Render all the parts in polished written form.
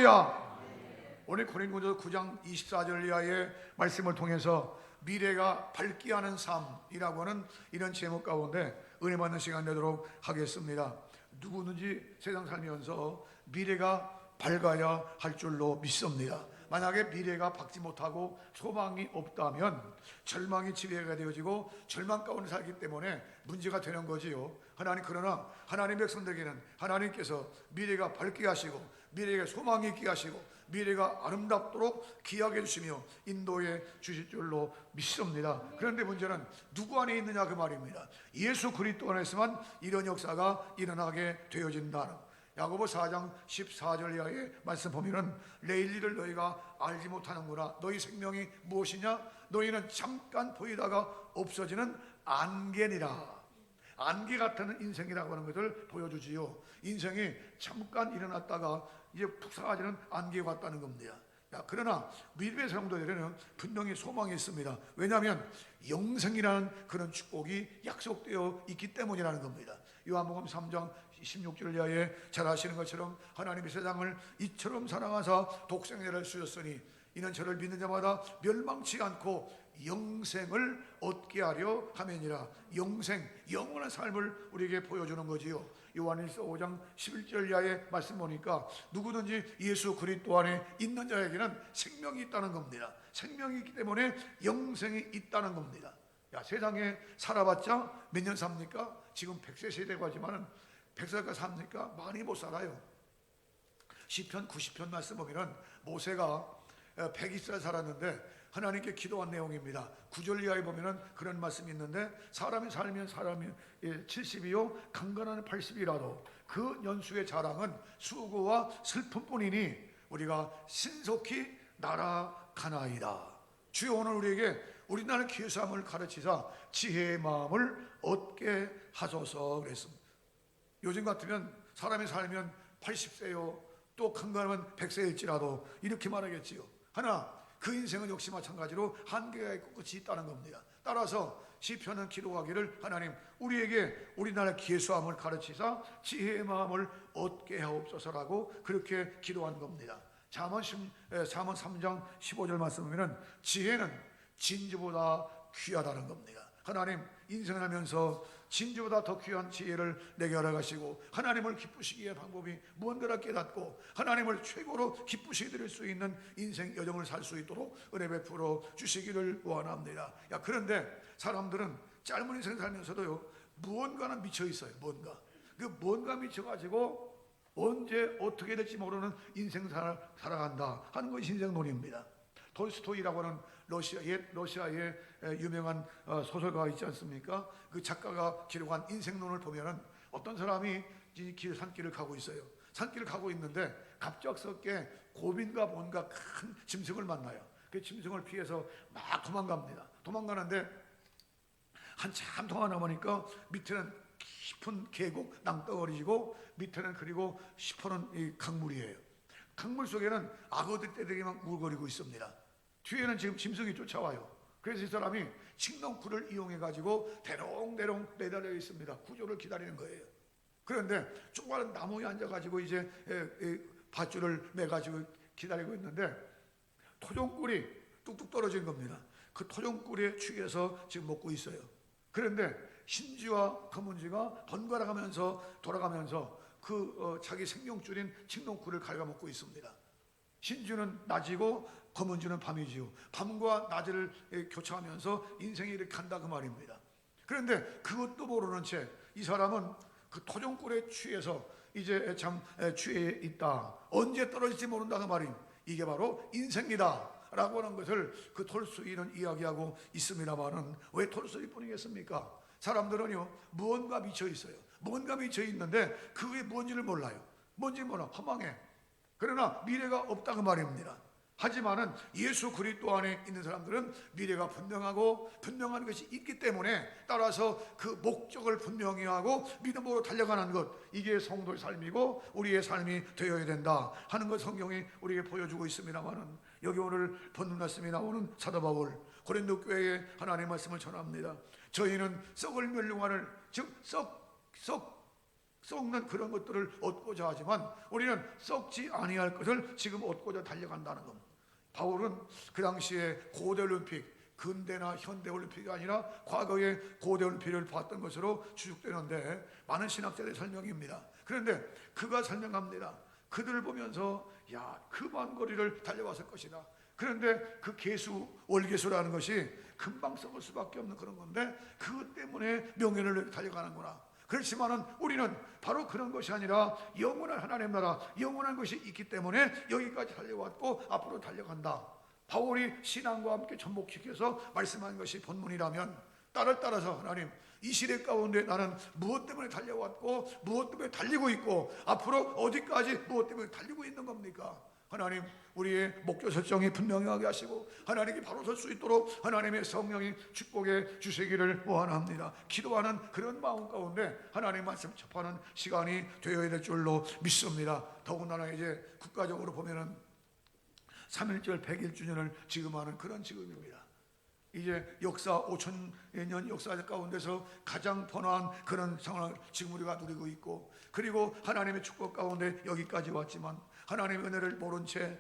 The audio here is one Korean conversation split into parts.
할렐루야. 오늘 고린도전서 9장 24절 이하의 말씀을 통해서 미래가 밝게 하는 삶이라고 하는 이런 제목 가운데 은혜 받는 시간 되도록 하겠습니다. 누구든지 세상 살면서 미래가 밝아야 할 줄로 믿습니다. 만약에 미래가 밝지 못하고 소망이 없다면 절망이 지배가 되어지고 절망 가운데 살기 때문에 문제가 되는 거지요. 그러나 하나님의 백성들에게는 하나님께서 미래가 밝게 하시고 미래에 소망이 있게 하시고 미래가 아름답도록 기하게 해주시며 인도해 주실 줄로 믿습니다. 그런데 문제는 누구 안에 있느냐 그 말입니다. 예수 그리스도 안에서만 이런 역사가 일어나게 되어진다는, 야고보 4장 14절 이하의 말씀 보면은 내일 일을 너희가 알지 못하는구나. 너희 생명이 무엇이냐? 너희는 잠깐 보이다가 없어지는 안개니라. 안개 같은 인생이라고 하는 것을 보여주지요. 인생이 잠깐 일어났다가 이제 푹 사라지는 안개 같다는 겁니다. 그러나 믿음의 성도들에는 분명히 소망이 있습니다. 왜냐하면 영생이라는 그런 축복이 약속되어 있기 때문이라는 겁니다. 요한복음 3장 16절 이하에 잘 아시는 것처럼 하나님이 세상을 이처럼 사랑하사 독생자를 주셨으니 이는 저를 믿는 자마다 멸망치 않고 영생을 얻게 하려 함이니라. 영생, 영원한 삶을 우리에게 보여주는 거지요. 요한일서 5장 11절 이하의 말씀 보니까 누구든지 예수 그리스도 안에 있는 자에게는 생명이 있다는 겁니다. 생명이 있기 때문에 영생이 있다는 겁니다. 세상에 살아봤자 몇 년 삽니까? 지금 100세 세대가 하지만 100살까지 삽니까? 많이 못 살아요. 시편 90편 말씀 보면은 모세가 120살 살았는데 하나님께 기도한 내용입니다. 9절 이하에 보면은 그런 말씀이 있는데 사람이 살면 사람이 70이요 강건한 80이라도 그 연수의 자랑은 수고와 슬픔뿐이니 우리가 신속히 날아가나이다. 주여 오늘 우리에게 우리나라 기회삼을 가르치사 지혜의 마음을 얻게 하소서 그랬습니다. 요즘 같으면 사람이 살면 80세요 또 강건하면 100세일지라도 이렇게 말하겠지요. 하나 그 인생은 역시 마찬가지로 한계가 있고 끝이 있다는 겁니다. 따라서 시편은 기록하기를 하나님 우리에게 우리나라 기회수함을 가르치사 지혜의 마음을 얻게 하옵소서라고 그렇게 기도한 겁니다. 잠언 3장 15절 말씀 보면 지혜는 진주보다 귀하다는 겁니다. 하나님 인생을 하면서 진주보다 더 귀한 지혜를 내게 허락하시고 하나님을 기쁘시게 할 방법이 무언가를 깨닫고 하나님을 최고로 기쁘시게 드릴 수 있는 인생 여정을 살 수 있도록 은혜 베풀어 주시기를 원합니다. 그런데 사람들은 짧은 인생을 살면서도요 무언가는 미쳐 있어요. 뭔가 미쳐가지고 언제 어떻게 될지 모르는 인생 살아간다 하는 것이 인생론입니다. 톨스토이라고 하는 러시아의 유명한 소설가가 있지 않습니까? 그 작가가 기록한 인생론을 보면은 어떤 사람이 산길을 가고 있어요. 산길을 가고 있는데 갑작스럽게 고민과 뭔가 큰 짐승을 만나요. 그 짐승을 피해서 막 도망가는데 한참 동안 남으니까 밑에는 깊은 계곡 낭떠러지고 밑에는 그리고 시퍼런 이 강물이에요. 강물 속에는 악어들 떼들이 막 우거리고 있습니다. 뒤에는 지금 짐승이 쫓아와요. 그래서 이 사람이 칡넝쿨을 이용해 가지고 대롱대롱 매달려 있습니다. 구조를 기다리는 거예요. 그런데 조그마한 나무에 앉아 가지고 이제 밧줄을 매 가지고 기다리고 있는데 토종꿀이 뚝뚝 떨어진 겁니다. 그 토종꿀에 취해서 지금 먹고 있어요. 그런데 신쥐와 검은쥐가 번갈아 가면서 돌아가면서 자기 생명줄인 칡넝쿨을 갉아먹고 있습니다. 신쥐는 낮이고 검은쥐는 밤이지요. 밤과 낮을 교차하면서 인생이 이렇게 간다 그 말입니다. 그런데 그것도 모르는 채 이 사람은 그 토종꿀에 취해서 이제 참 취해 있다. 언제 떨어질지 모른다 그 말입니다. 이게 바로 인생이다 라고 하는 것을 그 톨스토이는 이야기하고 있습니다만은 왜 톨스토이뿐이겠습니까? 사람들은요 무언가 미쳐 있어요. 무언가 미쳐 있는데 그게 뭔지를 몰라요. 뭔지 몰라. 허망해. 그러나 미래가 없다 그 말입니다. 하지만은 예수 그리스도 안에 있는 사람들은 미래가 분명한 것이 있기 때문에 따라서 그 목적을 분명히 하고 믿음으로 달려가는 것, 이게 성도의 삶이고 우리의 삶이 되어야 된다 하는 것 성경이 우리에게 보여주고 있습니다만은 여기 오늘 본문 말씀이 나오는 사도 바울 고린도 교회에 하나님의 말씀을 전합니다. 저희는 썩을 멸류관을 즉 썩는 그런 것들을 얻고자 하지만 우리는 썩지 아니할 것을 지금 얻고자 달려간다는 겁니다. 바울은 그 당시에 고대 올림픽, 근대나 현대 올림픽이 아니라 과거의 고대 올림픽을 봤던 것으로 추측되는데 많은 신학자들의 설명입니다. 그런데 그가 설명합니다. 그들을 보면서 그 먼 거리를 달려왔을 것이다. 그런데 그 계수, 월계수라는 것이 금방 썩을 수밖에 없는 그런 건데 그것 때문에 명예를 달려가는구나. 그렇지만은 우리는 바로 그런 것이 아니라 영원한 하나님 나라, 영원한 것이 있기 때문에 여기까지 달려왔고 앞으로 달려간다. 바울이 신앙과 함께 접목시켜서 말씀한 것이 본문이라면 딸을 따라서 하나님, 이 시대 가운데 나는 무엇 때문에 달려왔고 무엇 때문에 달리고 있고 앞으로 어디까지 무엇 때문에 달리고 있는 겁니까? 하나님, 우리의 목표 설정이 분명하게 하시고 하나님이 바로 설 수 있도록 하나님의 성령이 축복해 주시기를 원합니다. 기도하는 그런 마음 가운데 하나님 말씀 접하는 시간이 되어야 될 줄로 믿습니다. 더군다나 이제 국가적으로 보면은 3.1절 100일 지금 하는 그런 지금입니다. 이제 역사 5,000년 역사 가운데서 가장 번화한 그런 상황을 지금 우리가 누리고 있고, 그리고 하나님의 축복 가운데 여기까지 왔지만 하나님의 은혜를 모른 채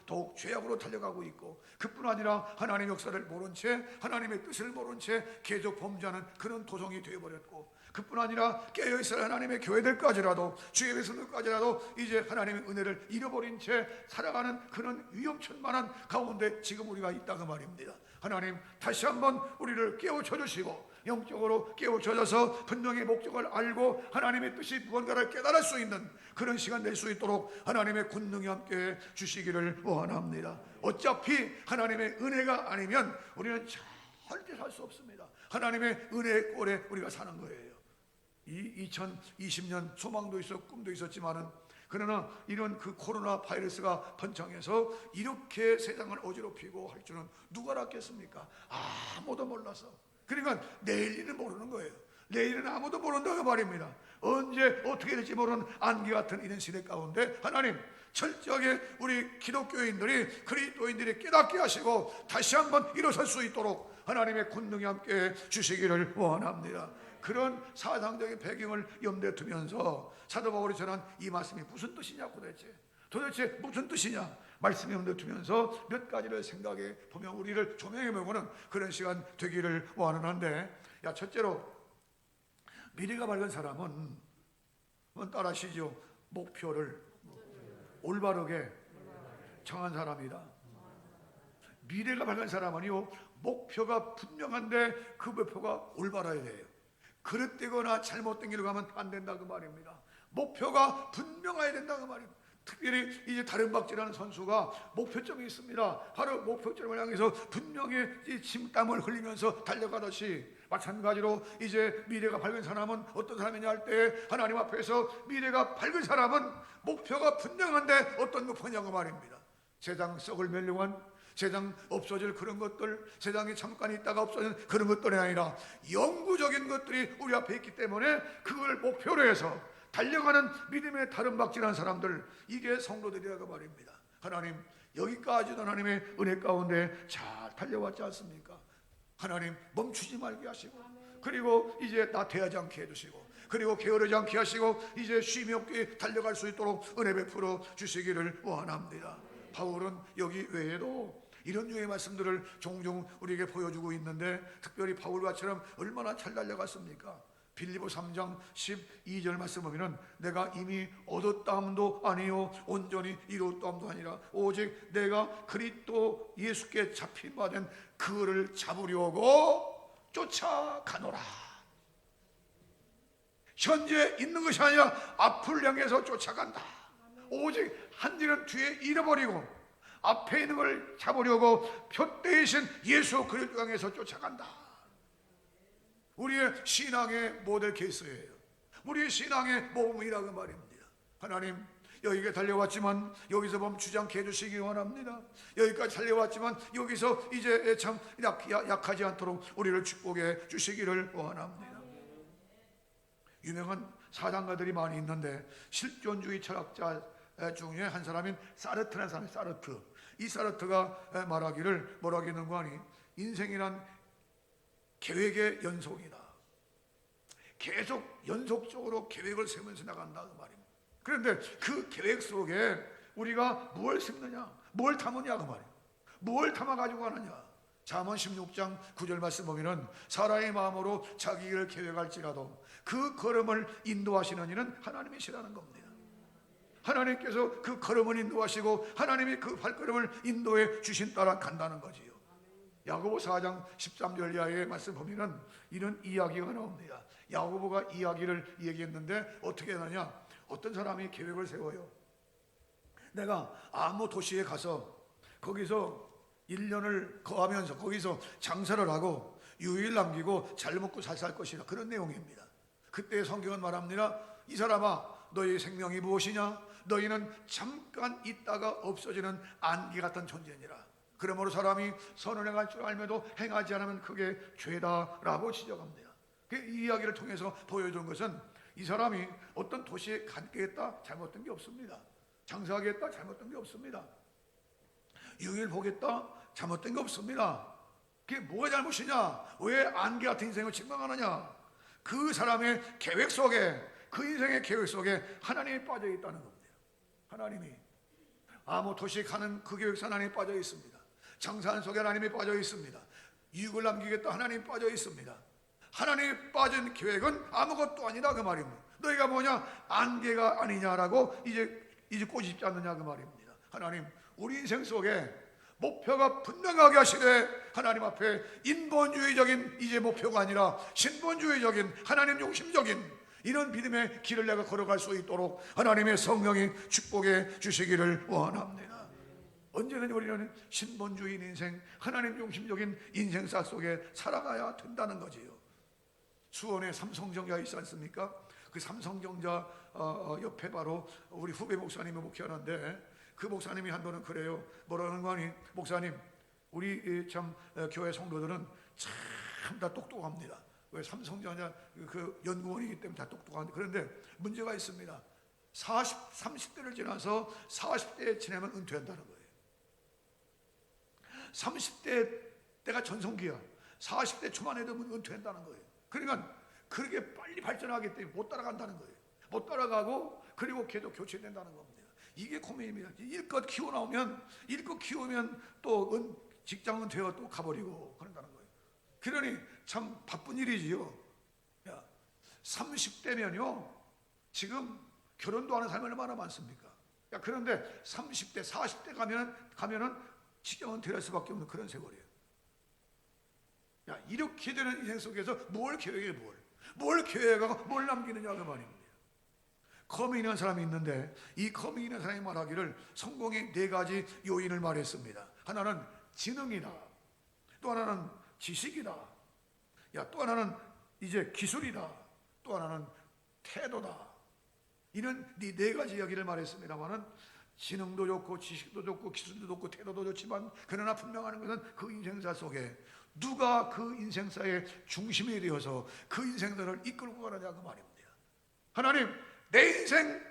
더욱 죄악으로 달려가고 있고, 그뿐 아니라 하나님의 역사를 모른 채 하나님의 뜻을 모른 채 계속 범죄하는 그런 도성이 되어버렸고, 그뿐 아니라 깨어있을 하나님의 교회들까지라도 주의 백성들까지라도 이제 하나님의 은혜를 잃어버린 채 살아가는 그런 위험천만한 가운데 지금 우리가 있다고 말입니다. 하나님, 다시 한번 우리를 깨우쳐 주시고 영적으로 깨우쳐져서 분명히 목적을 알고 하나님의 뜻이 무언가를 깨달을 수 있는 그런 시간 될 수 있도록 하나님의 권능이 함께 주시기를 원합니다. 어차피 하나님의 은혜가 아니면 우리는 절대 살 수 없습니다. 하나님의 은혜의 꼴에 우리가 사는 거예요. 이 2020년 소망도 있었고 꿈도 있었지만은, 그러나 이런 그 코로나 바이러스가 번창해서 이렇게 세상을 어지럽히고 할 줄은 누가 알았겠습니까? 아무도 몰라서. 그러니까 내일은 모르는 거예요. 내일은 아무도 모른다고 말입니다. 언제 어떻게 될지 모르는 안개 같은 이런 시대 가운데 하나님, 철저하게 우리 기독교인들이, 그리스도인들이 깨닫게 하시고 다시 한번 일어설 수 있도록 하나님의 권능이 함께 주시기를 원합니다. 그런 사상적인 배경을 염두에 두면서 사도 바울이 전한 이 말씀이 무슨 뜻이냐고, 도대체 무슨 뜻이냐, 말씀을 염두에 두면서 몇 가지를 생각해 보면 우리를 조명해 보는 그런 시간 되기를 원하는데, 첫째로 미래가 밝은 사람은 따라하시죠. 목표를 올바르게 정한 사람이다. 미래가 밝은 사람은요, 목표가 분명한데 그 목표가 올바라야 돼요. 그릇되거나 잘못된 길로 가면 안 된다고 말입니다. 목표가 분명해야 된다고 말입니다. 특별히 이제 다른박지라는 선수가 목표점이 있습니다. 바로 목표점을 향해서 분명히 침땀을 흘리면서 달려가듯이, 마찬가지로 이제 미래가 밝은 사람은 어떤 사람이냐 할 때 하나님 앞에서 미래가 밝은 사람은 목표가 분명한데 어떤 목표냐고 말입니다. 세상 썩을 멸류관, 세상 없어질 그런 것들, 세상에 잠깐 있다가 없어지는 그런 것들이 아니라 영구적인 것들이 우리 앞에 있기 때문에 그걸 목표로 해서 달려가는 믿음의 다른박질한 사람들, 이게 성도들이라고 말입니다. 하나님, 여기까지도 하나님의 은혜 가운데 잘 달려왔지 않습니까? 하나님, 멈추지 말게 하시고, 그리고 이제 나태하지 않게 해주시고, 그리고 게으르지 않게 하시고 이제 쉼이 없게 달려갈 수 있도록 은혜 베풀어 주시기를 원합니다. 바울은 여기 외에도 이런 류의 말씀들을 종종 우리에게 보여주고 있는데, 특별히 바울과처럼 얼마나 잘 달려갔습니까? 빌립보 3장 12절 말씀 보면은 내가 이미 얻었다함도 아니요 온전히 이루었다함도 아니라 오직 내가 그리스도 예수께 잡힌 바 된 그를 잡으려고 쫓아가노라. 현재 있는 것이 아니라 앞을 향해서 쫓아간다. 오직 한 일은 뒤에 잃어버리고 앞에 있는 걸 잡으려고 표대이신 예수 그리스도 향해서 쫓아간다. 우리의 신앙의 모델 케이스예요. 우리의 신앙의 모범이라고 말입니다. 하나님, 여기에 달려왔지만 여기서 멈추지 않게 해주시기 원합니다. 여기까지 달려왔지만 여기서 이제 참 약하지 않도록 우리를 축복해 주시기를 원합니다. 유명한 사상가들이 많이 있는데 실존주의 철학자 중에 한 사람인 사르트라는 사람이 사르트. 이 사르트가 말하기를 뭐라고 했는가 하니, 인생이란 계획의 연속이다. 계속 연속적으로 계획을 세우면서 나간다 그 말입니다. 그런데 그 계획 속에 우리가 뭘 심느냐, 뭘 담으냐 그 말이에요. 뭘 담아 가지고 가느냐. 잠언 16장 9절 말씀 보면은 사람의 마음으로 자기 일을 계획할지라도 그 걸음을 인도하시는 이는 하나님이시라는 겁니다. 하나님께서 그 걸음을 인도하시고 하나님이 그 발걸음을 인도해 주신 따라 간다는 거지요. 야고보 4장 13절 이하의 말씀 보면은 이런 이야기가 나옵니다. 야고보가 이야기를 얘기했는데 어떻게 하느냐. 어떤 사람이 계획을 세워요. 내가 아무 도시에 가서 거기서 1년을 거하면서 거기서 장사를 하고 유일 남기고 잘 먹고 잘 살 것이다. 그런 내용입니다. 그때 성경은 말합니다. 이 사람아, 너희 생명이 무엇이냐? 너희는 잠깐 있다가 없어지는 안개 같은 존재니라. 그러므로 사람이 선을 행할 줄 알면도 행하지 않으면 그게 죄다라고 지적합니다. 이 이야기를 통해서 보여준 것은 이 사람이 어떤 도시에 가겠다 잘못된 게 없습니다. 장사하겠다 잘못된 게 없습니다. 유일 보겠다 잘못된 게 없습니다. 그게 뭐가 잘못이냐? 왜 안개 같은 인생을 책망하느냐? 그 사람의 계획 속에, 그 인생의 계획 속에 하나님이 빠져 있다는 겁니다. 하나님이 아무 도시에 가는 그 계획 속에 하나님이 빠져 있습니다. 장사하는 속에 하나님이 빠져 있습니다. 이익을 남기겠다 하나님이 빠져 있습니다. 하나님이 빠진 계획은 아무것도 아니다 그 말입니다. 너희가 뭐냐? 안개가 아니냐라고 이제 꼬집지 않느냐 그 말입니다. 하나님, 우리 인생 속에 목표가 분명하게 하시되 하나님 앞에 인본주의적인 이제 목표가 아니라 신본주의적인 하나님 중심적인 이런 믿음의 길을 내가 걸어갈 수 있도록 하나님의 성령이 축복해 주시기를 원합니다. 언제든지 우리는 신본주의인 인생, 하나님 중심적인 인생사 속에 살아가야 된다는 거지요. 수원에 삼성정자 있지 않습니까? 그 삼성정자 옆에 바로 우리 후배 목사님이 목회하는데 그 목사님이 한 번은 그래요. 뭐라는 거 아니? 목사님, 우리 참 교회 성도들은 참 다 똑똑합니다. 왜? 삼성전자 그 연구원이기 때문에 다 똑똑한데, 그런데 문제가 있습니다. 30대를 지나서 40대에 지나면 은퇴한다는 거예요. 30대 때가 전성기야. 40대 초반에 되면 은퇴한다는 거예요. 그러니까 그렇게 빨리 발전하기 때문에 못 따라간다는 거예요. 못 따라가고 그리고 계속 교체된다는 겁니다. 이게 고민입니다. 일껏 키우면 또 직장 은퇴가 또 가버리고 그런다는 거예요. 그러니 참 바쁜 일이지요. 30대면요 지금 결혼도 하는 사람이 얼마나 많습니까? 그런데 30대 40대 가면은 직장 은퇴할 수밖에 없는 그런 세월이에요. 이렇게 되는 인생 속에서 뭘 계획해, 뭘 계획하고 뭘 남기느냐 그 말입니다. 컴이 있는 사람이 있는데 이 컴이 있는 사람이 말하기를 성공의 4가지 요인을 말했습니다. 하나는 지능이다, 또 하나는 지식이다, 또 하나는 이제 기술이다, 또 하나는 태도다. 이런 이 4가지 이야기를 말했습니다만은 지능도 좋고 지식도 좋고 기술도 좋고 태도도 좋지만 그러나 분명한 것은 그 인생사 속에 누가 그 인생사의 중심이 되어서 그 인생들을 이끌고 가느냐 그 말입니다. 하나님, 내 인생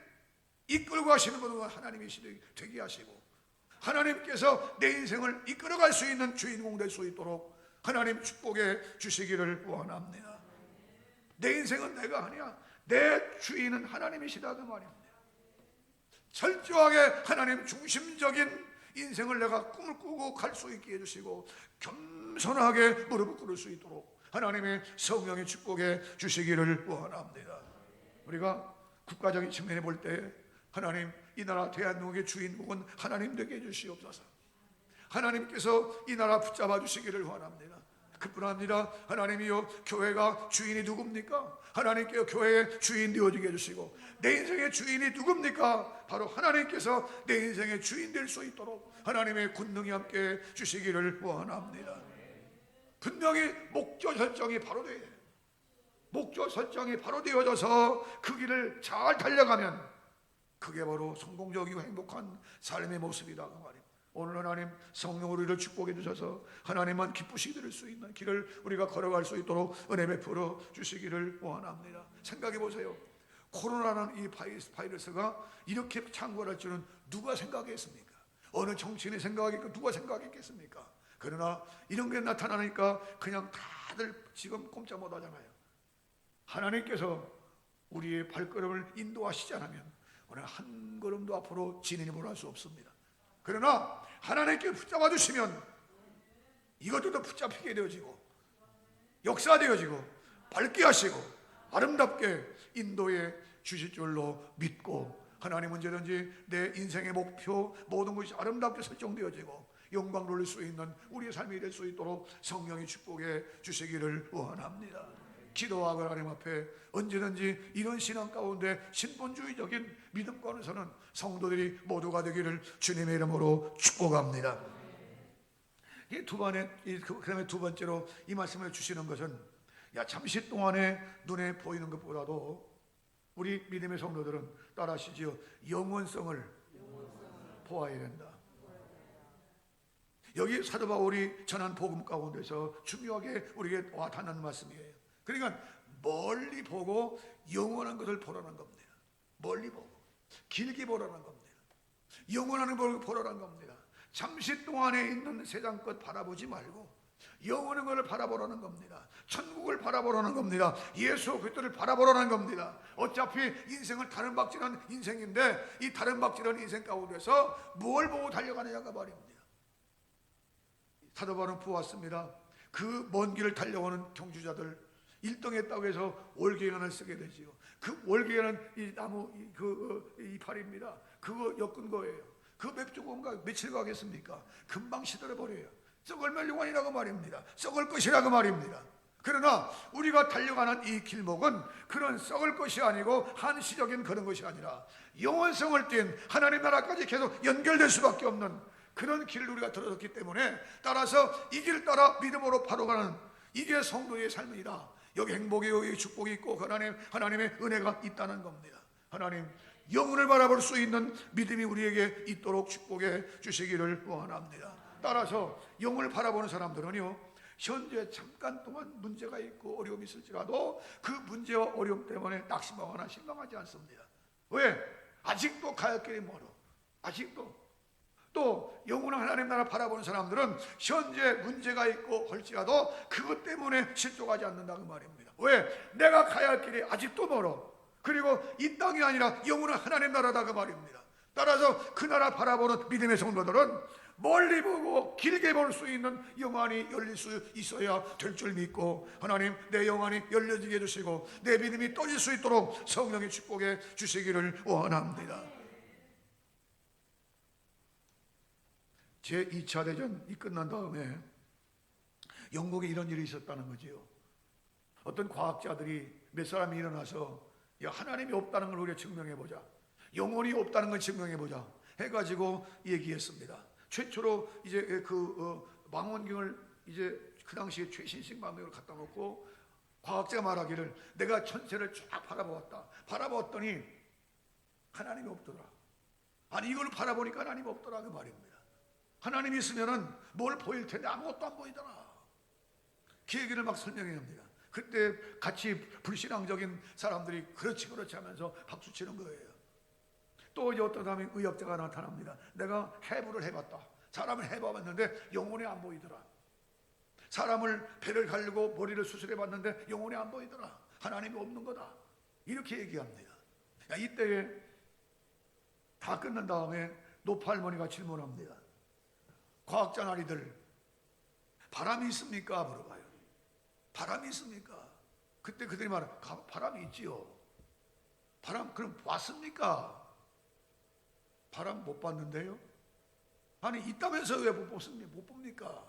이끌고 가시는 분은 하나님이 되게 하시고 하나님께서 내 인생을 이끌어갈 수 있는 주인공 될 수 있도록 하나님 축복해 주시기를 원합니다. 내 인생은 내가 아니야. 내 주인은 하나님이시다 그 말입니다. 철저하게 하나님 중심적인 인생을 내가 꿈을 꾸고 갈 수 있게 해주시고 겸손하게 무릎을 꿇을 수 있도록 하나님의 성령의 축복해 주시기를 원합니다. 우리가 국가적인 측면에 볼 때 하나님, 이 나라 대한민국의 주인공은 하나님 되게 해주시옵소서. 하나님께서 이 나라 붙잡아 주시기를 원합니다. 그뿐 아니라 하나님이요, 교회가 주인이 누굽니까? 하나님께서 교회의 주인 되어지게 해주시고 내 인생의 주인이 누굽니까? 바로 하나님께서 내 인생의 주인 될 수 있도록 하나님의 권능이 함께 주시기를 원합니다. 분명히 목적 설정이 바로 돼야 돼요. 목적 설정이 바로 되어져서 그 길을 잘 달려가면 그게 바로 성공적이고 행복한 삶의 모습이다 그 말입니다. 오늘 하나님 성령 우리를 축복해 주셔서 하나님만 기쁘시게 될 수 있는 길을 우리가 걸어갈 수 있도록 은혜 베풀어 주시기를 원합니다. 생각해 보세요. 코로나라는 이 바이러스가 이렇게 창궐할 줄은 누가 생각했습니까? 어느 정치인이 생각하겠고 누가 생각했겠습니까? 그러나 이런 게 나타나니까 그냥 다들 지금 꼼짝 못 하잖아요. 하나님께서 우리의 발걸음을 인도하시지 않으면 오늘 한 걸음도 앞으로 진행이 못할 수 없습니다. 그러나 하나님께 붙잡아 주시면 이것들도 붙잡히게 되어지고 역사되어지고 밝게 하시고 아름답게 인도해 주실 줄로 믿고, 하나님 언제든지 내 인생의 목표 모든 것이 아름답게 설정되어지고 영광 돌릴 수 있는 우리의 삶이 될 수 있도록 성령의 축복해 주시기를 원합니다. 기도하고 하나님 앞에 언제든지 이런 신앙 가운데 신본주의적인 믿음 가운데 서는 성도들이 모두가 되기를 주님의 이름으로 축복합니다. 그다음에 두 번째로 이 말씀을 주시는 것은, 잠시 동안에 눈에 보이는 것보다도 우리 믿음의 성도들은 따라하시지요, 영원성을 보아야 된다. 여기 사도 바울이 전한 복음 가운데서 중요하게 우리에게 와닿는 말씀이에요. 그러니까 멀리 보고 영원한 것을 보라는 겁니다. 멀리 보고 길게 보라는 겁니다. 영원한 것을 보라는 겁니다. 잠시 동안에 있는 세상 것 바라보지 말고 영원한 것을 바라보라는 겁니다. 천국을 바라보라는 겁니다. 예수 그리스도를 바라보라는 겁니다. 어차피 인생은 다른 박질한 인생인데 이 다른 박질한 인생 가운데서 뭘 보고 달려가느냐가 말입니다. 사도 바울은 보았습니다. 그 먼 길을 달려오는 경주자들 1등했다고 해서 월계관을 쓰게 되지요. 그 월계관은 이 나무 이파리입니다. 그거 엮은 거예요. 그 몇 며칠 가겠습니까? 금방 시들어 버려요. 썩을 멸류관이라고 말입니다. 썩을 것이라고 말입니다. 그러나 우리가 달려가는 이 길목은 그런 썩을 것이 아니고 한시적인 그런 것이 아니라 영원성을 띈 하나님 나라까지 계속 연결될 수밖에 없는 그런 길을 우리가 들어섰기 때문에, 따라서 이 길 따라 믿음으로 바로 가는 이게 성도의 삶이다. 여기 행복이, 여기 축복이 있고 하나님의 은혜가 있다는 겁니다. 하나님 영혼을 바라볼 수 있는 믿음이 우리에게 있도록 축복해 주시기를 원합니다. 따라서 영혼을 바라보는 사람들은요, 현재 잠깐 동안 문제가 있고 어려움이 있을지라도 그 문제와 어려움 때문에 낙심하거나 실망하지 않습니다. 왜? 아직도 가야 길이 멀어. 아직도. 또 영원한 하나님 나라 바라보는 사람들은 현재 문제가 있고 할지라도 그것 때문에 실족하지 않는다 그 말입니다. 왜? 내가 가야 할 길이 아직도 멀어. 그리고 이 땅이 아니라 영원한 하나님 나라다 그 말입니다. 따라서 그 나라 바라보는 믿음의 성도들은 멀리 보고 길게 볼 수 있는 영안이 열릴 수 있어야 될 줄 믿고, 하나님 내 영안이 열려지게 해주시고 내 믿음이 떠질 수 있도록 성령의 축복해 주시기를 원합니다. 제2차 대전이 끝난 다음에 영국에 이런 일이 있었다는 거지요. 어떤 과학자들이 몇 사람이 일어나서 하나님이 없다는 걸 우리가 증명해보자, 영혼이 없다는 걸 증명해보자 해가지고 얘기했습니다. 최초로 이제 망원경을 이제 그 당시에 최신식 망원경을 갖다 놓고 과학자가 말하기를 내가 천체를 쫙 바라보았더니 하나님이 없더라. 아니 이걸 바라보니까 하나님이 없더라 그 말입니다. 하나님이 있으면은 뭘 보일 텐데 아무것도 안 보이더라. 그 얘기를 막 설명해야 합니다. 그때 같이 불신앙적인 사람들이 그렇지 하면서 박수 치는 거예요. 또 이제 어떤 사람이 의학자가 나타납니다. 내가 해부를 해봤다. 사람을 해봐봤는데 영혼이 안 보이더라. 사람을 배를 갈고 머리를 수술해봤는데 영혼이 안 보이더라. 하나님이 없는 거다. 이렇게 얘기합니다. 이때에 다 끝난 다음에 노파 할머니가 질문합니다. 과학자 나리들 바람이 있습니까? 물어봐요. 바람이 있습니까? 그때 그들이 말해 바람이 있지요. 바람 그럼 봤습니까? 바람 못 봤는데요. 아니 있다면서 왜 못 봅니까?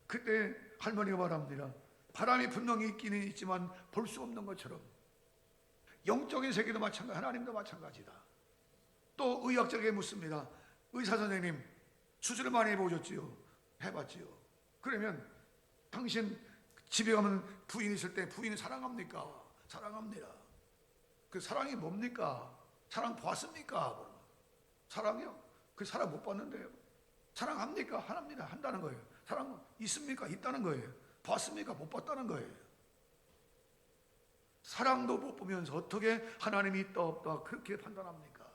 그때 할머니가 말합니다. 바람이 분명히 있기는 있지만 볼 수 없는 것처럼 영적인 세계도 마찬가지, 하나님도 마찬가지다. 또 의학적에 묻습니다. 의사 선생님 수술을 많이 해보셨지요? 해봤지요. 그러면 당신 집에 가면 부인 있을 때 부인을 사랑합니까? 사랑합니다. 그 사랑이 뭡니까? 사랑 보았습니까? 사랑이요? 그 사랑 못 봤는데요. 사랑합니까? 합니다. 한다는 거예요. 사랑 있습니까? 있다는 거예요. 봤습니까? 못 봤다는 거예요. 사랑도 못 보면서 어떻게 하나님이 있다 없다 그렇게 판단합니까?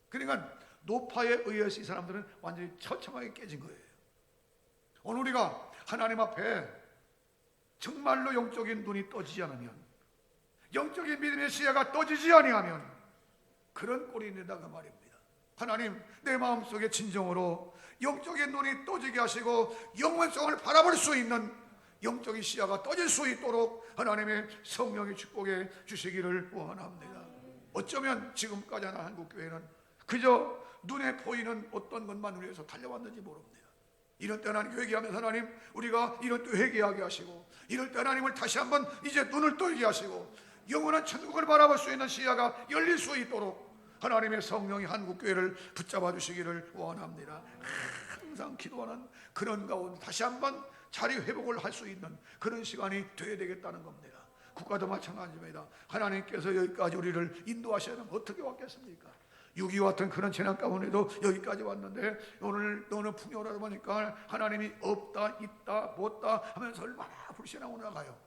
그러니까 노파에 의해서 이 사람들은 완전히 처참하게 깨진 거예요. 오늘 우리가 하나님 앞에 정말로 영적인 눈이 떠지지 않으면 영적인 믿음의 시야가 떠지지 아니하면 그런 꼴이 된다 그 말입니다. 하나님, 내 마음속에 진정으로 영적인 눈이 떠지게 하시고 영원성을 바라볼 수 있는 영적인 시야가 떠질 수 있도록 하나님의 성령의 축복해 주시기를 원합니다. 어쩌면 지금까지 하는 한국교회는 그저 눈에 보이는 어떤 것만 위해서 달려왔는지 모릅니다. 이런 때 하나님 회개하면서 하나님, 우리가 이런 때 회개하게 하시고, 이럴 때 하나님을 다시 한번 이제 눈을 뜨게 하시고 영원한 천국을 바라볼 수 있는 시야가 열릴 수 있도록 하나님의 성령이 한국교회를 붙잡아 주시기를 원합니다. 항상 기도하는 그런 가운데 다시 한번 자리 회복을 할 수 있는 그런 시간이 되어야 되겠다는 겁니다. 국가도 마찬가지입니다. 하나님께서 여기까지 우리를 인도하셔야 하면 어떻게 왔겠습니까? 6.25 같은 그런 재난 가운데도 여기까지 왔는데 오늘 너는 풍요하다 보니까 하나님이 없다, 있다, 못다 하면서 얼마나 불신하고 나가요.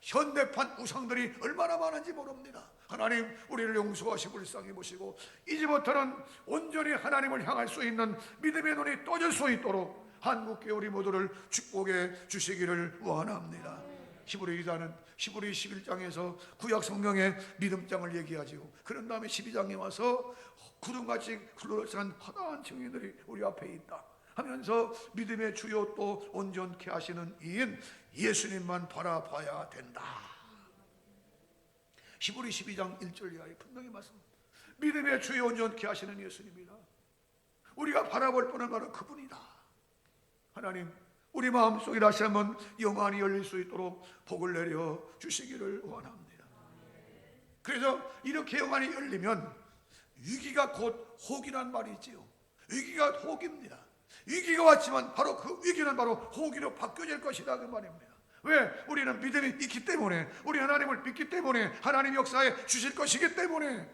현대판 우상들이 얼마나 많은지 모릅니다. 하나님, 우리를 용서하시고 불쌍히 보시고 이제부터는 온전히 하나님을 향할 수 있는 믿음의 눈이 떠질 수 있도록 한국교회 우리 모두를 축복해 주시기를 원합니다. 히브리서는 히브리 11장에서 구약 성경의 믿음장을 얘기하지요. 그런 다음에 12장에 와서 구름같이 굴러간 허다한 증인들이 우리 앞에 있다 하면서 믿음의 주요 또 온전케 하시는 이인 예수님만 바라봐야 된다. 히브리 12장 1절 이하에 분명히 말씀합니다. 믿음의 주요 온전케 하시는 예수님이다. 우리가 바라볼 분은 바로 그분이다. 하나님, 우리 마음속에 다시 한번 영안이 열릴 수 있도록 복을 내려 주시기를 원합니다. 그래서 이렇게 영안이 열리면 위기가 곧 호기란 말이 있지요. 위기가 호기입니다. 위기가 왔지만 바로 그 위기는 바로 호기로 바뀌어질 것이다 그 말입니다. 왜? 우리는 믿음이 있기 때문에, 우리 하나님을 믿기 때문에, 하나님 역사에 주실 것이기 때문에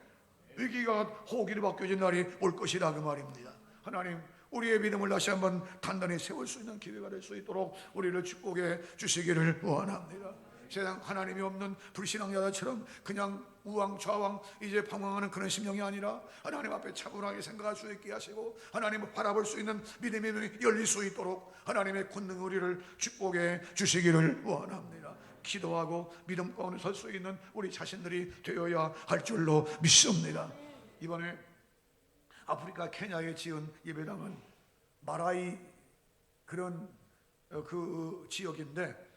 위기가 호기로 바뀌어진 날이 올 것이다 그 말입니다. 하나님, 우리의 믿음을 다시 한번 단단히 세울 수 있는 기회가 될 수 있도록 우리를 축복해 주시기를 원합니다. 세상 하나님이 없는 불신앙자들처럼 그냥 우왕좌왕 이제 방황하는 그런 심령이 아니라 하나님 앞에 차분하게 생각할 수 있게 하시고 하나님을 바라볼 수 있는 믿음의 눈이 열릴 수 있도록 하나님의 권능 우리를 축복해 주시기를 원합니다. 기도하고 믿음 가운데 설 수 있는 우리 자신들이 되어야 할 줄로 믿습니다. 이번에 아프리카 케냐에 지은 예배당은 마라이 그런 그 지역인데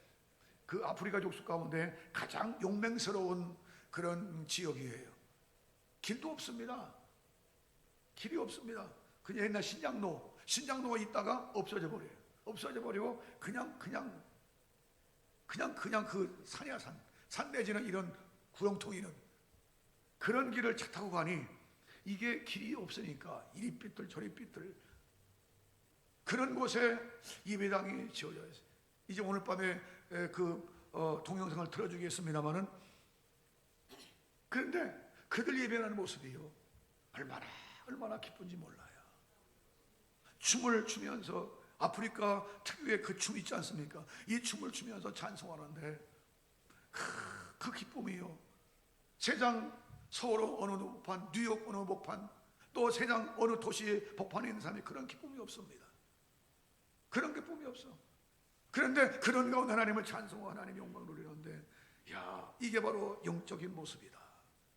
그 아프리카 족속 가운데 가장 용맹스러운 그런 지역이에요. 길도 없습니다. 길이 없습니다. 그냥 옛날 신장로가 있다가 없어져 버려요. 없어져 버리고 그냥 그 산이야 산 내지는 이런 구렁텅이는 그런 길을 차 타고 가니 이게 길이 없으니까 이리 삐뚤 저리 삐뚤 그런 곳에 예배당이 지어져 있어요. 이제 오늘 밤에 동영상을 틀어주겠습니다만은 그런데 그들 예배하는 모습이요 얼마나 기쁜지 몰라요. 춤을 추면서 아프리카 특유의 그 춤 있지 않습니까? 이 춤을 추면서 찬송하는데 그 기쁨이요. 세상 서울 어느 복판, 뉴욕 어느 복판, 또 세상 어느 도시의 복판에 있는 사람이 그런 기쁨이 없습니다. 그런 기쁨이 없어. 그런데 그런 가운데 하나님을 찬송하고 하나님의 영광을 누리는데 이게 바로 영적인 모습이다.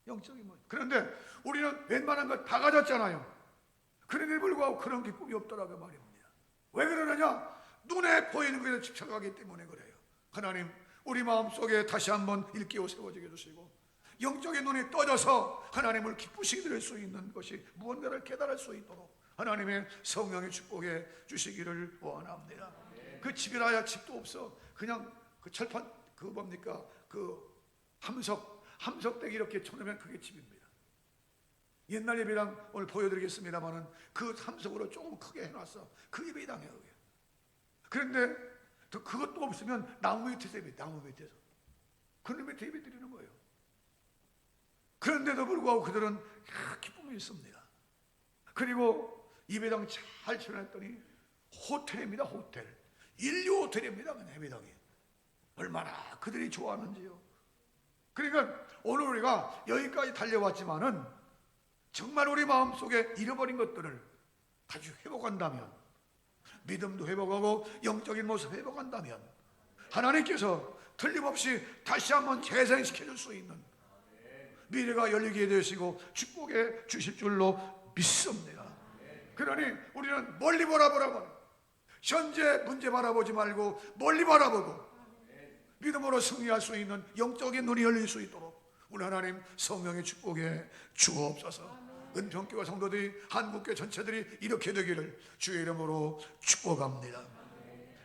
영적인 모습. 그런데 우리는 웬만한 것 다 가졌잖아요. 그런데 불구하고 그런 기쁨이 없더라고 말입니다. 왜 그러느냐? 눈에 보이는 것에 집착하기 때문에 그래요. 하나님, 우리 마음속에 다시 한번 일깨워 세워지게 해주시고 영적인 눈이 떠져서 하나님을 기쁘시게 드릴 수 있는 것이 무언가를 깨달을 수 있도록 하나님의 성령의 축복해 주시기를 원합니다. 그 집이라야 집도 없어. 그냥 그 철판 그 함석대기 이렇게 쳐놓으면 그게 집입니다. 옛날 예배당 오늘 보여드리겠습니다만은 그 함석으로 조금 크게 해놨어. 그 예배당이에요. 그런데 그것도 없으면 나무 밑에서 예배, 나무 밑에서 그런 밑에 예배 드리는 거예요. 그런데도 불구하고 그들은 기쁨이 있습니다. 그리고 예배당 잘 쳐놨더니 호텔입니다. 호텔. 인류 호텔입니다. 예배당이. 얼마나 그들이 좋아하는지요. 그러니까 오늘 우리가 여기까지 달려왔지만은 정말 우리 마음속에 잃어버린 것들을 다시 회복한다면, 믿음도 회복하고 영적인 모습 회복한다면 하나님께서 틀림없이 다시 한번 재생시켜 줄 수 있는 미래가 열리게 되시고 축복해 주실 줄로 믿습니다. 그러니 우리는 멀리 바라보라고, 현재 문제 바라보지 말고 멀리 바라보고 믿음으로 승리할 수 있는 영적인 눈이 열릴 수 있도록 우리 하나님 성령의 축복에 주옵소서. 은평교회 성도들이, 한국교회 전체들이 이렇게 되기를 주의 이름으로 축복합니다.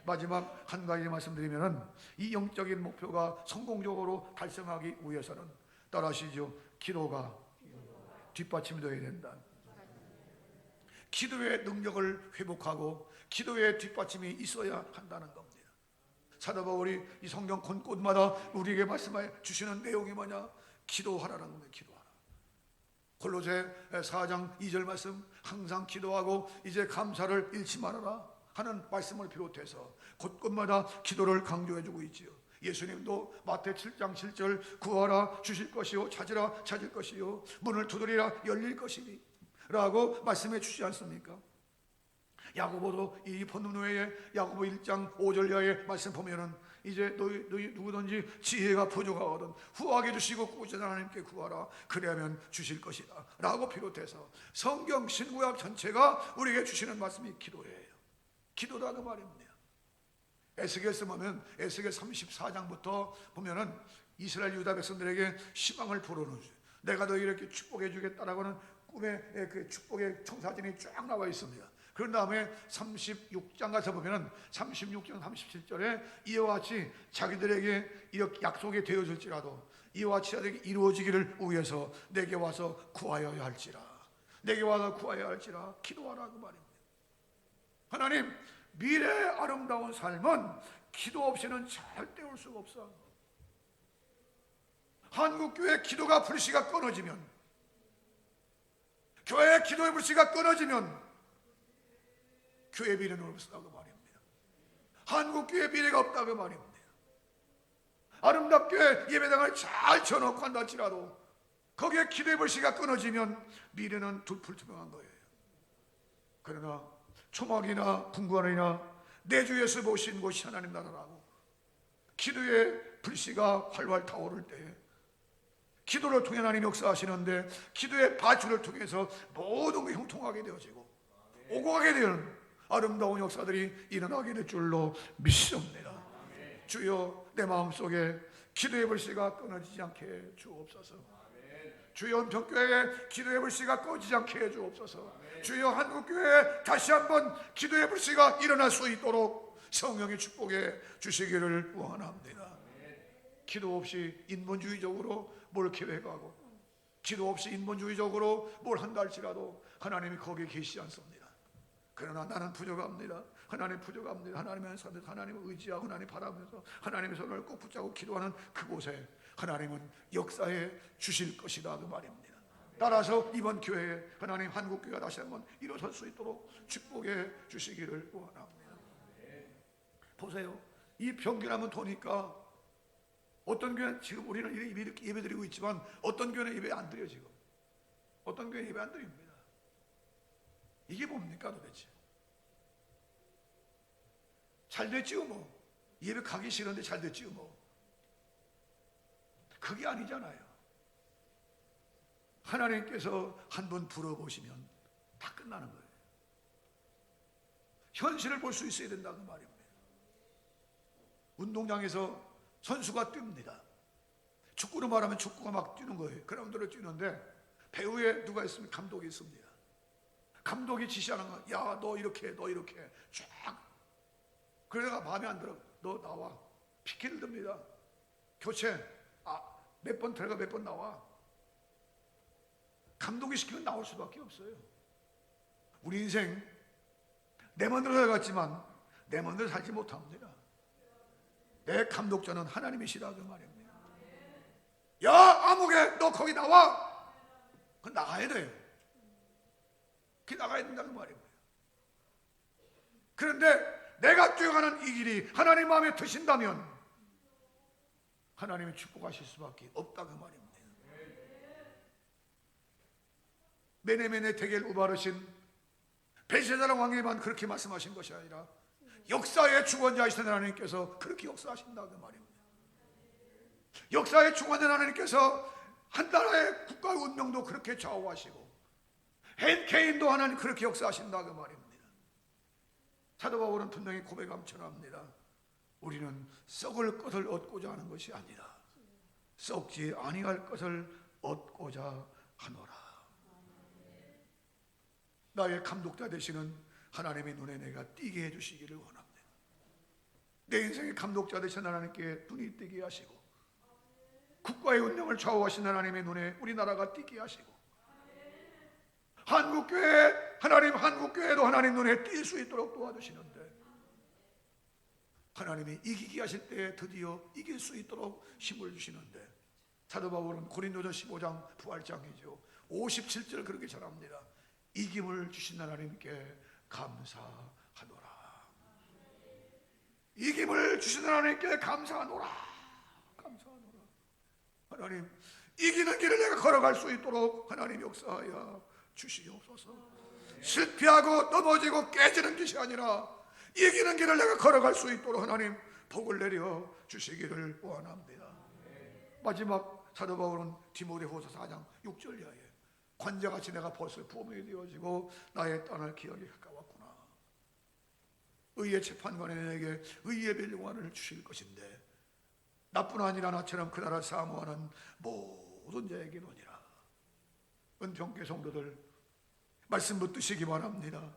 마지막 한 가지 말씀드리면, 이 영적인 목표가 성공적으로 달성하기 위해서는 따라하시죠. 기도가 뒷받침이 되어야 된다. 기도의 능력을 회복하고 기도의 뒷받침이 있어야 한다는 겁니다. 사도 바울이 이 성경 곳곳마다 우리에게 말씀해 주시는 내용이 뭐냐? 기도하라는 겁니다. 기도하라. 골로새 4장 2절 말씀, 항상 기도하고 이제 감사를 잃지 말아라 하는 말씀을 비롯해서 곳곳마다 기도를 강조해 주고 있지요. 예수님도 마태 7장 7절, 구하라 주실 것이요, 찾으라 찾을 것이요, 문을 두드리라 열릴 것이니 라고 말씀해 주시지 않습니까? 야고보도 이 본문 외에 야고보 1장 5절 이하의 말씀 보면은 이제 너희 누구든지 지혜가 부족하거든 후하게 주시고 꾸준히 하나님께 구하라 그래야면 주실 것이다 라고 비롯해서 성경 신구약 전체가 우리에게 주시는 말씀이 기도예요. 기도다 그 말입니다. 에스겔서 보면 에스겔 34장부터 보면은 이스라엘 유다 백성들에게 희망을 불어넣어요. 내가 너희를 이렇게 축복해 주겠다라고 하는 꿈의 그 축복의 청사진이 쫙 나와 있습니다. 그런 다음에 36장 가서 보면은 36장 37절에 이와 같이 자기들에게 이렇게 약속이 되어질지라도 이와 같이 이루어지기를 위해서 내게 와서 구하여야 할지라, 내게 와서 구하여야 할지라 기도하라 그 말입니다. 하나님, 미래의 아름다운 삶은 기도 없이는 절대 올 수가 없어. 한국교회 기도가 불씨가 끊어지면, 교회의 기도의 불씨가 끊어지면 교회 미래는 없다고 말입니다. 한국교회 미래가 없다고 말입니다. 아름답게 예배당을 잘 쳐놓고 한다 할지라도 거기에 기도의 불씨가 끊어지면 미래는 불투명한 거예요. 그러나 초막이나 궁궐이나 내 주 예수 모신 곳이 하나님 나라라고 기도의 불씨가 활활 타오를 때에 기도를 통해 하나님 역사하시는데 기도의 밧줄을 통해서 모든 게 형통하게 되어지고 오고 가게 되는 아름다운 역사들이 일어나게 될 줄로 믿습니다. 주여, 내 마음속에 기도의 불씨가 끊어지지 않게 해 주옵소서. 주여, 은평교회에 기도의 불씨가 꺼지지 않게 해 주옵소서. 주여, 한국교회에 다시 한번 기도의 불씨가 일어날 수 있도록 성령의 축복해 주시기를 원합니다. 기도 없이 인본주의적으로 뭘 계획하고 기도 없이 인본주의적으로 뭘 한다 할지라도 하나님이 거기에 계시지 않습니다. 그러나 나는 부족합니다. 하나님 부족합니다. 하나님의 선에서 하나님을 의지하고 하나님 바라면서 하나님의 손을 꼭 붙잡고 기도하는 그곳에 하나님은 역사해 주실 것이다 그 말입니다. 따라서 이번 교회에 하나님 한국교회가 다시 한번 일어설 수 있도록 축복해 주시기를 원합니다. 보세요. 이 평균하면 도니까 어떤 교회는 지금 우리는 이렇게 예배드리고 있지만 어떤 교회는 예배 안 드려요. 지금 어떤 교회는 예배 안 드립니다. 이게 뭡니까 도대체? 잘 됐지요 뭐. 예배 가기 싫은데 잘 됐지요 뭐. 그게 아니잖아요. 하나님께서 한번 불어보시면 다 끝나는 거예요. 현실을 볼 수 있어야 된다는 말입니다. 운동장에서 선수가 뜁니다. 축구로 말하면 축구가 막 뛰는 거예요. 그라운드로 뛰는데 배후에 누가 있으면 감독이 있습니다. 감독이 지시하는 거, 야, 너 이렇게, 너 이렇게 쫙. 그러다가 마음에 안 들어, 너 나와. 피켓을 듭니다. 교체. 몇 번 들어가 몇 번 나와. 감독이 시키면 나올 수밖에 없어요. 우리 인생 내 마음대로 살았지만 내 마음대로 살지 못합니다. 내 감독자는 하나님이시라 그 말입니다. 야, 아무개, 너 거기 나와. 그 나가야 돼요. 그 나가야 된다는 말입니다. 그런데 내가 뛰어가는 이 길이 하나님 마음에 드신다면 하나님이 축복하실 수밖에 없다 그 말입니다. 메네메네 대겔 우바르신 벨시자랑 왕에만 그렇게 말씀하신 것이 아니라 역사의 주권자이신 하나님께서 그렇게 역사하신다 그 말입니다. 역사의 주권자 하나님께서 한 나라의 국가의 운명도 그렇게 좌우하시고 개인도 하나님 그렇게 역사하신다 그 말입니다. 사도 바울은 분명히 고백함처럼합니다. 우리는 썩을 것을 얻고자 하는 것이 아니라 썩지 아니할 것을 얻고자 하노라. 나의 감독자 되시는 하나님의 눈에 내가 띄게 해주시기를 원합니다. 내 인생의 감독자 되신 하나님께 눈이 띄게 하시고 국가의 운명을 좌우하신 하나님의 눈에 우리나라가 띄게 하시고 한국교회 하나님 한국교회도 하나님 눈에 띌 수 있도록 도와주시는데 하나님이 이기게 하실 때 드디어 이길 수 있도록 힘을 주시는데 사도 바울은 고린도전 15장 부활장이죠. 57절 그렇게 전합니다. 이김을 주신 하나님께 감사하노라. 이김을 주신 하나님께 감사하노라. 감사하노라. 하나님 이기는 길을 내가 걸어갈 수 있도록 하나님 역사하여 주시옵소서. 실패하고 넘어지고 깨지는 것이 아니라 이기는 길을 내가 걸어갈 수 있도록 하나님 복을 내려 주시기를 원합니다. 마지막 사도 바울은 디모데후서 4장 6절 이하에 관자같이 내가 벌써 부모이 되어지고 나의 떠날 기억이 가까웠구나. 의의 재판관에 내게 의의 멸류관을 주실 것인데 나뿐 아니라 나처럼 그 나라 사모하는 모든 자에게노니라. 은평교회 성도들 말씀 붙드시기 바랍니다.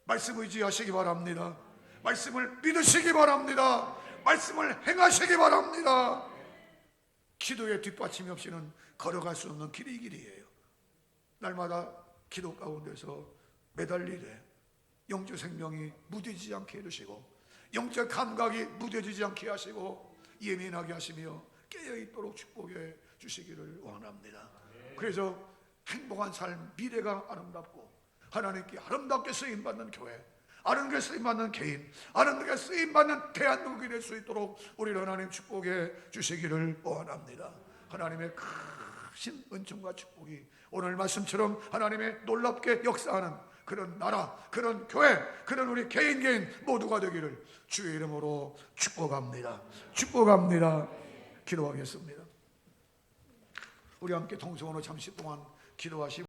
말씀 의지하시기 바랍니다. 말씀을 믿으시기 바랍니다. 말씀을 행하시기 바랍니다. 기도의 뒷받침이 없이는 걸어갈 수 없는 길이 길이에요. 날마다 기도 가운데서 매달리되 영적 생명이 무뎌지지 않게 해주시고 영적 감각이 무뎌지지 않게 하시고 예민하게 하시며 깨어있도록 축복해 주시기를 원합니다. 그래서 행복한 삶, 미래가 아름답고 하나님께 아름답게 쓰임받는 교회, 아름답게 쓰임받는 개인, 아름답게 쓰임받는 대한민국이 될 수 있도록 우리를 하나님 축복해 주시기를 원합니다. 하나님의 크신 은총과 축복이 오늘 말씀처럼 하나님의 놀랍게 역사하는 그런 나라, 그런 교회, 그런 우리 개인 모두가 되기를 주의 이름으로 축복합니다. 축복합니다. 기도하겠습니다. 우리 함께 통성으로 잠시 동안 기도하시고